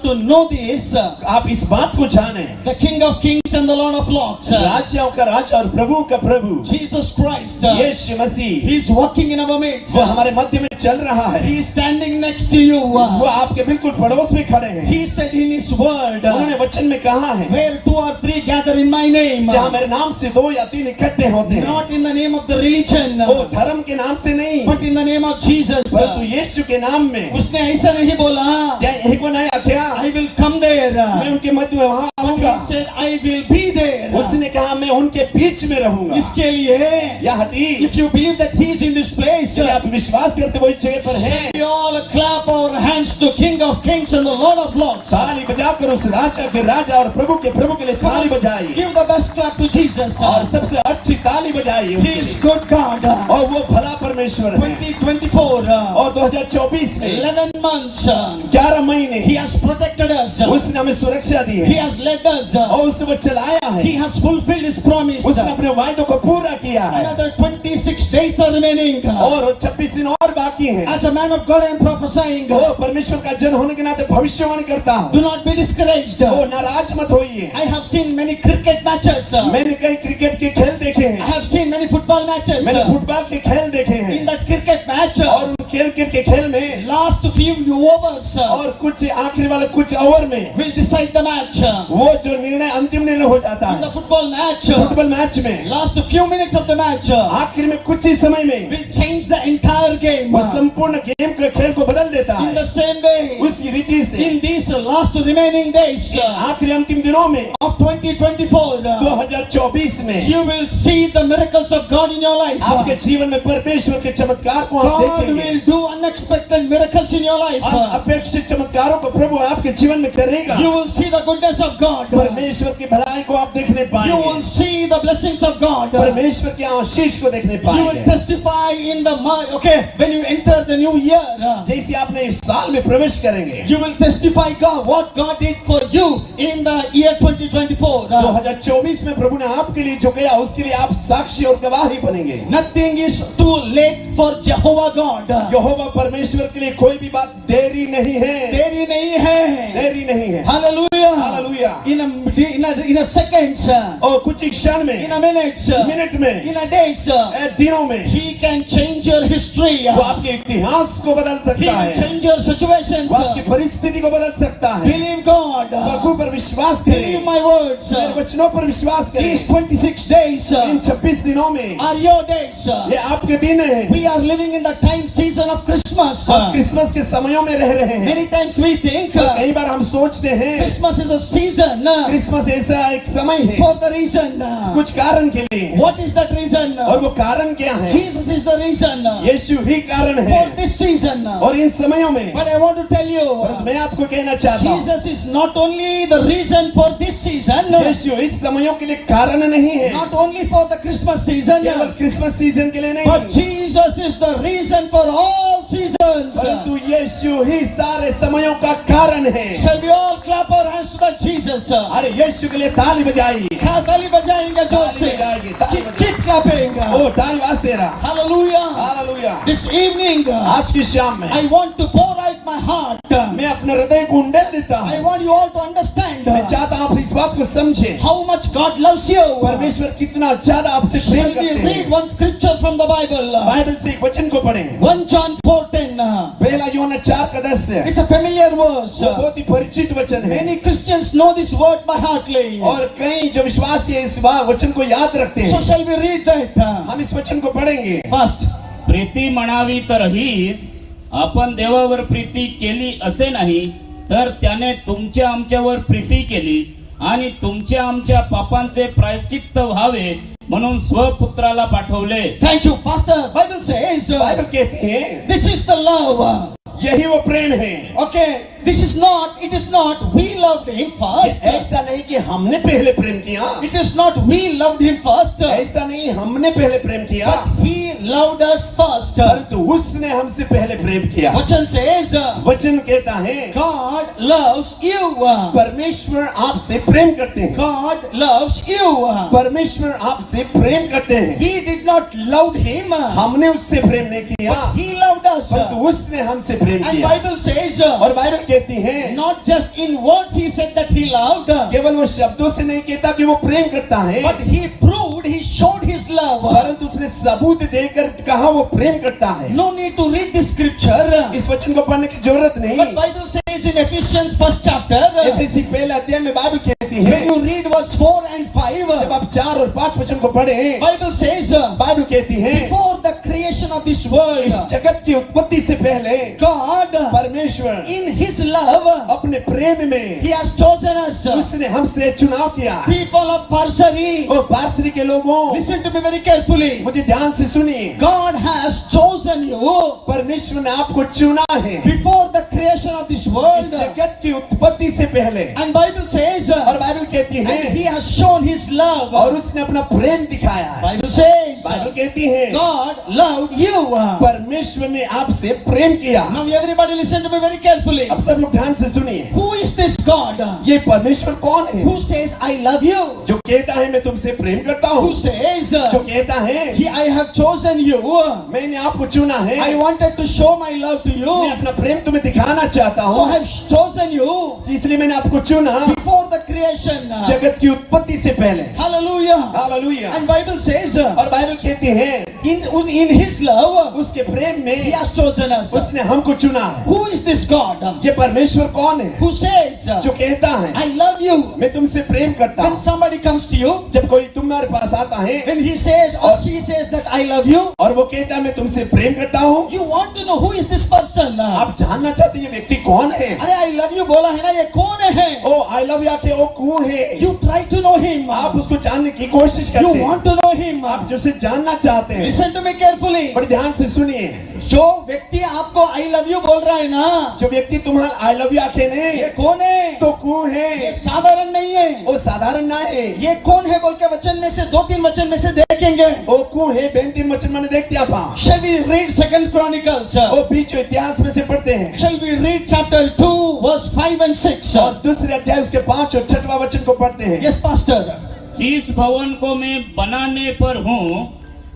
ought to know this. आप इस बात को जाने, The King of Kings and the Lord of Lords, राजाओं का राजा और प्रभु का प्रभु Jesus Christ, Yeshu Masih, He is walking in our midst. वो हमारे मध्य में चल रहा है। He is standing next to you. वो आपके बिल्कुल पड़ोस में खड़े हैं। He said in His word, उन्होंने वचन में कहा है, where 2 or 3 gather in my name, जहाँ मेरे नाम से 2 या 3 इकट्ठे होते हैं, not in the name of the religion, वो धर्म के नाम से नहीं, but in the name of Jesus. परंतु यीशु के नाम में। उसने ऐसा नहीं बोला, क्या यही को नहीं क्या? I will come there. मैं उनके मध्य में वहाँ But आऊँगा। He said, I will be there. उसने कहा मैं उनके बीच में रहूँगा। इसके लिए, या हटी, if you believe that He is in this place, यदि आप विश्वास करते वो इस जगह पर हैं, we all clap our hands to King of Kings and the Lord of Lords. ताली बजाकर उस राजा के राजा और प्रभु के प्रभु के लिए ताली बजाइए, Give the best clap to Jesus. और सबसे अच्छी ताली बजाइए He उसके is लिए। good God. और वो भला परमेश्वर है। 2024, और 2024 में 11 months, 11 महीने He has protected us. उसने हमें सुरक्षा दी He है, has led us. और उसने वो चलाया है, He has fulfilled His promise. उसने अपने वायदों को पूरा किया है। Another 26 days are remaining. और 26 दिन और बाकी हैं। As a man of God, I am prophesying. वो परमेश्वर का जन होने के नाते भविष्यवाणी करता हूँ। Do not be discouraged. वो नाराज मत होइए। I have seen many cricket matches. मैंने कई क्रिकेट के खेल देखे I हैं, have seen many football matches. मैंने फुटबॉल के खेल देखे In हैं, that cricket match, और उन क्रिकेट के खेल में last few overs और कुछ आखिरी वाले कुछ ओवर में will decide the match. वो जो निर्णय अंतिम निर्णय हो जाता In the है football match, फुटबॉल मैच में, last few minutes of the match आखिर में कुछ ही समय में will change the entire game. वो संपूर्ण गेम के खेल को बदल देता In है। the same way, उसी रीति से in these last remaining days आखिरी अंतिम दिनों में of 2024, 2024 में you will see the miracles of God in your life. आपके जीवन में परमेश्वर के चमत्कार को आप God देखेंगे। will do unexpected miracles in your life. अपेक्षित चमत्कारों को प्रभु आपके जीवन में करेगा। You will see the goodness of God. परमेश्वर की भलाई को आप देखने You पाएंगे, will see the blessings of God. परमेश्वर के आशीष को देखने You will पाएंगे। testify in the month. Okay, when you enter the new year, जैसे आपने इस साल में प्रवेश करेंगे, you will testify God what God did for you in the year 2024. 2024 में प्रभु ने आपके लिए जो किया उसके लिए आप साक्षी और गवाही बनेंगे। Nothing is too late for Jehovah God. यहोवा परमेश्वर के लिए कोई भी बात देरी नहीं है, देरी नहीं है. देरी नहीं है। Hallelujah. Hallelujah. In a seconds, और कुछ ही क्षण में, in a minutes, मिनट में, in a days, दिनों में He can change your history. वो आपके इतिहास को बदल He सकता can है, change your situations. वो आपकी परिस्थिति को बदल सकता है। Believe God. प्रभु पर विश्वास Believe करें, my words. मेरे वचनों पर विश्वास करें। These 26 days इन 26 दिनों में are your days. ये आपके दिन हैं। We are living in the time season of Christmas. हम क्रिसमस के समयों में रह रहे हैं। Many times we think कई बार हम सोचते हैं Christmas is a season Christmas ऐसा एक समय है for the reason. कुछ कारण के लिए, What is that reason? और वो कारण क्या है? Jesus is the reason यीशु ही कारण है। for this season. और इन समयों में But I want to tell you, मैं आपको कहना चाहता हूँ, Jesus is not only the reason for this season, यीशु इस समयों के लिए कारण नहीं है, not only for the Christmas season, केवल क्रिसमस सीजन के लिए नहीं, but Jesus is the reason for all seasons. परंतु यीशु ही सारे समयों का कारण है। Shall we all clap our hands to that Jesus? अरे यीशु के लिए ताली बजाइए, हाँ, ताली बजाएंगे जोर ताली से. बजाइए, ताली Keep clapping. ओ ताली वास्ते रहा। Hallelujah. हालेलुया। This evening, आज की शाम में I want to pour out my heart. मैं अपने हृदय को उंडेल देता I हूँ। want you all to understand मैं चाहता हूँ आप इस बात को समझे, how much God loves you. परमेश्वर कितना ज्यादा आपसे प्रेम Shall we करते read हैं। one scripture from the Bible? Bible से एक वचन को पढ़ें। 1 John 4:10. पहला यूहन्ना 4:10 से It's a familiar verse. वो बहुत ही परिचित वचन है, Many Christians know this word by heartly. और कई जो विश्वासी है इस वचन को याद रखते So हैं। shall we read that? हम इस वचन को पढ़ेंगे। First, प्रीती म्हणावी तर हीच, आपण देवावर प्रीती केली असे नाही, तर त्याने तुमच्या आमच्यावर प्रीती केली आणि तुमच्या आमच्या पापांचे प्रायश्चित्त व्हावे म्हणून स्वपुत्राला पाठवले. thank you, Pastor. Bible says, Bible कहती है this is the love. यही वो प्रेम है। Okay, it is not we loved him first. ऐसा नहीं कि हमने पहले प्रेम किया, It is not we loved him first. ऐसा नहीं हमने पहले प्रेम किया, But he loved us first. परंतु उसने हमसे पहले प्रेम किया। Vachan says, वचन कहता है God loves you. परमेश्वर आपसे प्रेम करते हैं, God loves you. परमेश्वर आपसे प्रेम करते हैं। We did not love him. हमने उससे प्रेम नहीं किया, He loved us. परंतु उसने हमसे प्रेम And किया। Bible says, और बाइबल कहती है, not just in words he said that he loved, केवल वो शब्दों से नहीं कहता कि वो प्रेम करता है, but he proved, he showed his love. परंतु उसने सबूत देकर कहा वो प्रेम करता है। No need to read this scripture, इस वचन को पढ़ने की जरूरत but नहीं। Bible says in Ephesians 1st chapter, एफेसी पहले अध्याय में बाइबल कहती when है, you read verse 4 and 5, जब आप 4 और 5 वचन को पढ़े, Bible says, बाइबल कहती है, before the creation of this world, इस जगत की उत्पत्ति से पहले God, परमेश्वर in his love, अपने प्रेम में he has chosen us, उसने हमसे चुनाव किया। people of Parsari. ओ पार्सरी के लोगों, Listen to me very carefully. मुझे ध्यान से सुनिए, God has chosen you परमेश्वर ने आपको चुना है before the creation of this इस world. जगत की उत्पत्ति से पहले। And Bible says, और बाइबल कहती and है, he has shown his love. और उसने अपना प्रेम दिखाया है। Bible says, बाइबल कहती है, God loved you. परमेश्वर ने आपसे प्रेम किया। Now everybody listen to me very carefully. अब सब लोग ध्यान से सुनिए, Who is this God ये परमेश्वर कौन है? who says I love you? जो कहता है मैं तुमसे प्रेम करता हूँ, Who says जो कहता है I have chosen you. मैंने आपको चुना है, I wanted to show my love to मैं you. अपना प्रेम तुम्हें दिखाना चाहता So I हूँ, have chosen you इसलिए मैंने आपको चुना before the creation. जगत की उत्पत्ति से पहले। Hallelujah. Hallelujah. And Bible says और बाइबल कहती है, in his love उसके प्रेम he में has chosen us. उसने हमको चुना है। Who is this God ये परमेश्वर कौन है? who says जो कहता है I love you? मैं तुमसे प्रेम करता When हूँ। somebody comes to you, जब कोई तुम्हारे पास आता है when he says or she says that I love you, और वो कहता है मैं तुमसे प्रेम करता हूँ, you want to know who is this person. आप जानना चाहते ये व्यक्ति कौन है? अरे I love you बोला है ना, ये कौन है? ओ आई लव यू आके वो कौन है? You try to know him. आप उसको जानने की कोशिश You करते हैं, want to know him. आप जो उसे जानना चाहते हैं। Listen to me carefully. बड़े ध्यान से सुनिए, जो व्यक्ति आपको I love you बोल रहा है ना, जो व्यक्ति तुम्हारा आई लव यू आखे ने ये कौन है? तो कौन ये है? साधारण नहीं है। वो साधारण ना है, ये कौन है बोल के वचन में से 2-3 वचन में से देखेंगे। वो कौन है? 2-3 वचन मैंने देखते आप। Shall we read 2 Chronicles? वो बीच इतिहास में से पढ़ते हैं, Shall we read chapter 2 verse 5 and 6? और दूसरे अध्याय उसके 5 और 6वां वचन को पढ़ते हैं। Yes, Pastor. जिस भवन को मैं बनाने पर हूँ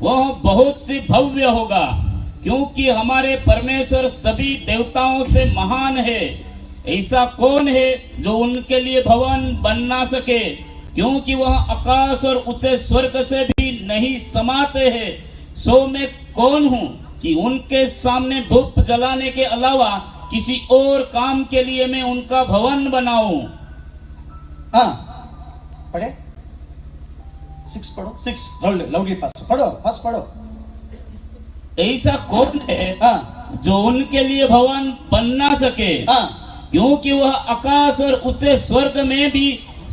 वह बहुत सी भव्य होगा, क्योंकि हमारे परमेश्वर सभी देवताओं से महान है। ऐसा कौन है जो उनके लिए भवन बन ना सके, क्योंकि वह आकाश और ऊंचे स्वर्ग से भी नहीं समाते हैं। सो मैं कौन हूँ कि उनके सामने धूप जलाने के अलावा किसी और काम के लिए मैं उनका भवन बनाऊं। हाँ, पढ़े 6 पढ़ो, 6 लाउडली पास पढ़ो, फर्स्ट पढ़ो। ऐसा कौन है हाँ, जो उनके लिए भवन बन ना सके, हाँ, क्योंकि वह आकाश और ऊंचे स्वर्ग में भी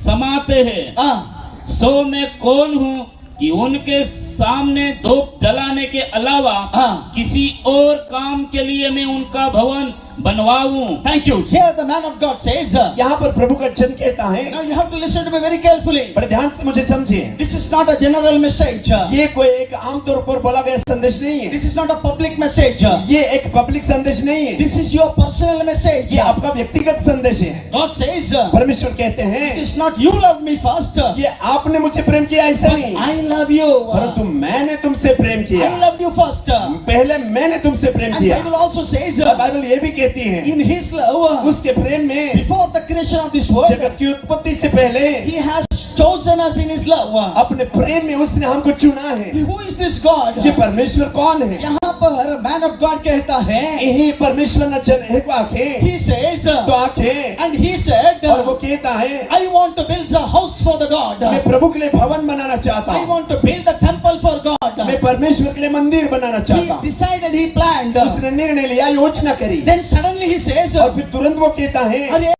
समाते हैं। हाँ। सो मैं कौन हूँ कि उनके सामने धूप जलाने के अलावा हाँ। किसी और काम के लिए मैं उनका भवन बनवाऊं। Thank you. Here the man of God says, यहाँ पर प्रभु का वचन कहता है, now you have to listen to me very carefully. बड़े ध्यान से मुझे समझिए, This is not a general message. ये कोई एक आमतौर पर बोला गया संदेश नहीं है, This is not a public message. ये एक पब्लिक संदेश नहीं है, This is your personal message. ये आपका व्यक्तिगत संदेश है। God says, परमेश्वर कहते हैं, it is not you love me first. ये आपने मुझे प्रेम किया ऐसा नहीं, I love you. परंतु मैंने तुमसे प्रेम किया, I loved you first. पहले मैंने तुमसे प्रेम And किया। Bible also says, और बाइबल ये भी कहती है, in his love, उसके प्रेम में before the creation of this world, जगत की उत्पत्ति से पहले he has chosen us in his love. अपने प्रेम में उसने हमको चुना है। Who is this God? ये परमेश्वर कौन है? यहाँ पर man of God कहता है, यही परमेश्वर न चले को आंखें he says, तो आंखें, and he said, और वो कहता है, I want to build a house for the God. मैं प्रभु के लिए भवन बनाना चाहता I हूँ, want to build a temple for God. मैं परमेश्वर के लिए मंदिर बनाना चाहता He हूँ। decided, he planned. उसने निर्णय लिया, योजना करी, Then suddenly he says, और फिर तुरंत वो कहता है, अरे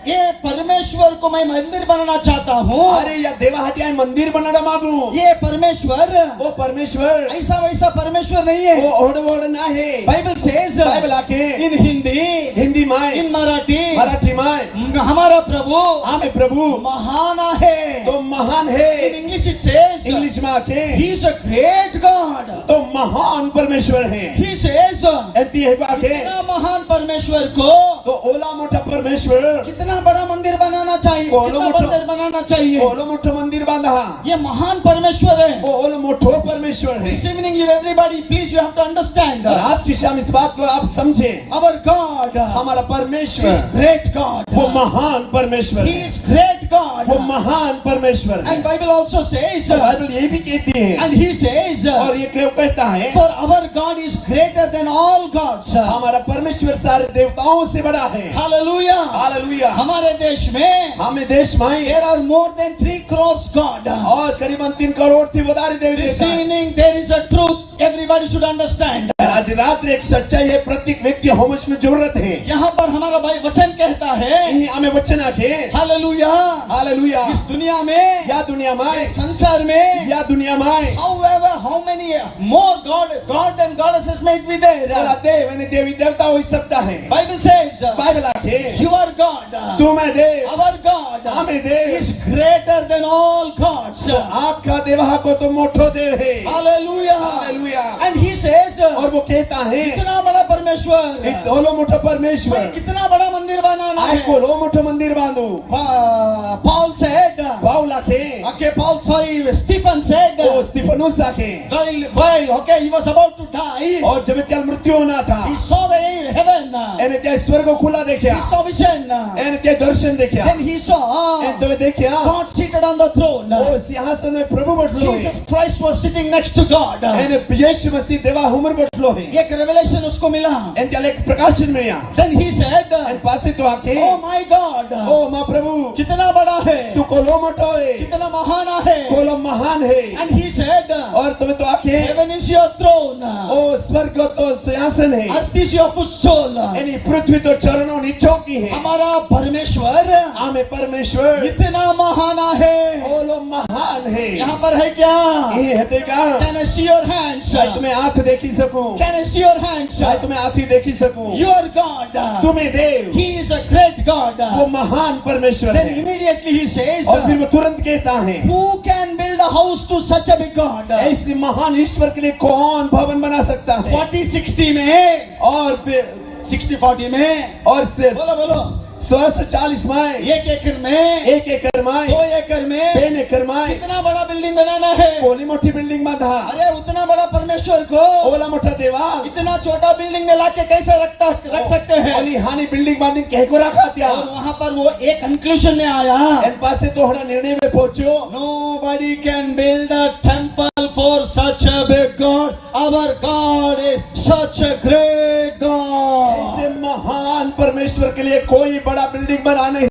ये परमेश्वर को मैं मंदिर बनाना चाहता हूँ। अरे या देवा हटिया मंदिर बनाना मांगू, ये परमेश्वर वो परमेश्वर ऐसा वैसा परमेश्वर नहीं है। वो ओढ़ ओढ़ ना है। बाइबल says, बाइबल आके in Hindi, हिंदी में, in Marathi, मराठी में, हमारा प्रभु आमे प्रभु महान आहे. तो महान In है. English it says, इंग्लिश में आके He is a great God. तो महान परमेश्वर है. He says, ऐती है आके इतना महान परमेश्वर को तो ओला मोठा परमेश्वर कितना बड़ा मंदिर बनाना चाहिए, बोलो कितना मुठो- मंदिर बनाना चाहिए. ओलो मोठो मंदिर बांधा. ये महान परमेश्वर है. ओलो मोठो परमेश्वर है. This evening, you everybody, please, you have to understand. और आज की शाम इस बात को आप समझें. Our God हमारा is परमेश्वर great God. वो महान परमेश्वर He है. is great God. वो महान परमेश्वर है. And Bible also says, Bible ये भी कहती है and He says, और ये क्यों कहता है for our God is greater than all gods. हमारा परमेश्वर सारे देवताओं से बड़ा है. Hallelujah. हालेलुया. हमारे देश में हमें देश में there are more than 3 crores God. और करीबन 3 करोड़ थी वदारी देवी This देवता. evening there is a truth everybody should understand. आज रात एक सच्चाई है प्रत्येक व्यक्ति होमच में जरूरत है. यहाँ पर हमारा भाई वचन कहता है, यही हमें वचन आखे. Hallelujah, hallelujah. इस दुनिया में, या दुनिया इस में संसार में, या दुनिया में however, how many more God and goddesses might be there. तेरा देव यानी देवी देवता हो सकता है. Bible says, बाइबल आखे your God, तू मैं देव our God हमें देव is greater than all gods. तो आपका देवा को तो मोठो देव है. Hallelujah. Hallelujah. And he says, और वो कहता है कितना बड़ा परमेश्वर, एक दोलो मोठो परमेश्वर कितना बड़ा मंदिर बनाना आय है. को लो मोठो मंदिर बांधो. Paul said, पाउल आखे okay, Stephen said, ओ स्टीफनुस आखे okay, he was about to die. और जब त्याला मृत्यू होना था He saw the heaven. एने त्या स्वर्ग खुला देखा. He saw vision. एने त्या दर्शन देखा. Then he saw एने तब देखा God seated on the throne. ओ सिंहासन में प्रभु बैठलो है. Jesus Christ was sitting next to God. एने यीशु मसीह देवा हुमर बैठलो है. एक revelation उसको मिला. एने त्याला एक प्रकाशन मिला. Then he said, एने पासे तो आखे oh my God, ओ मां प्रभु कितना बड़ा है, तू कोलो मोटो है. कितना महान है. कोलो महान है. And he said, और तुम्हें तो आखे heaven is your throne, ओ स्वर्ग तो सिंहासन है. earth is your footstool. यानी पृथ्वी तो चरणों नीचों की है. हमारा परमेश्वर आमे परमेश्वर इतना महान है. ओलो महान है. यहाँ पर है क्या? ये है देगा. Can I see your hands? शायद तुम्हें आंख देखी सकूं. Can I see your hands? शायद तुम्हें आंखें देखी सकूं. Your God, तुम्हें देव He is a great God. वो महान परमेश्वर Then है. immediately he says, और फिर वो तुरंत कहता है who can build a house to such a big God? ऐसे महान ईश्वर के लिए कौन भवन बना सकता है. 40-60 में, और फिर 60-40 में, और से बोलो बोलो, 140 में 1 एकड़ में, 1 एकड़ में 2 एकड़ में, 3 एकड़ में कितना बड़ा बिल्डिंग बनाना है. कोली मोटी बिल्डिंग बांधा. अरे उतना बड़ा परमेश्वर को ओला मोटा देवा इतना छोटा बिल्डिंग में लाके कैसे रख सकते हैं. ओली हानि बिल्डिंग बांधी कह को रखा दिया. और वहां पर वो एक कंक्लूजन में आया, इन पासे तोहरा निर्णय में पहुंचो. nobody can build a temple for such a big God. Our God is such a great God. ऐसे महान परमेश्वर के लिए कोई बड़ा बिल्डिंग बना नहीं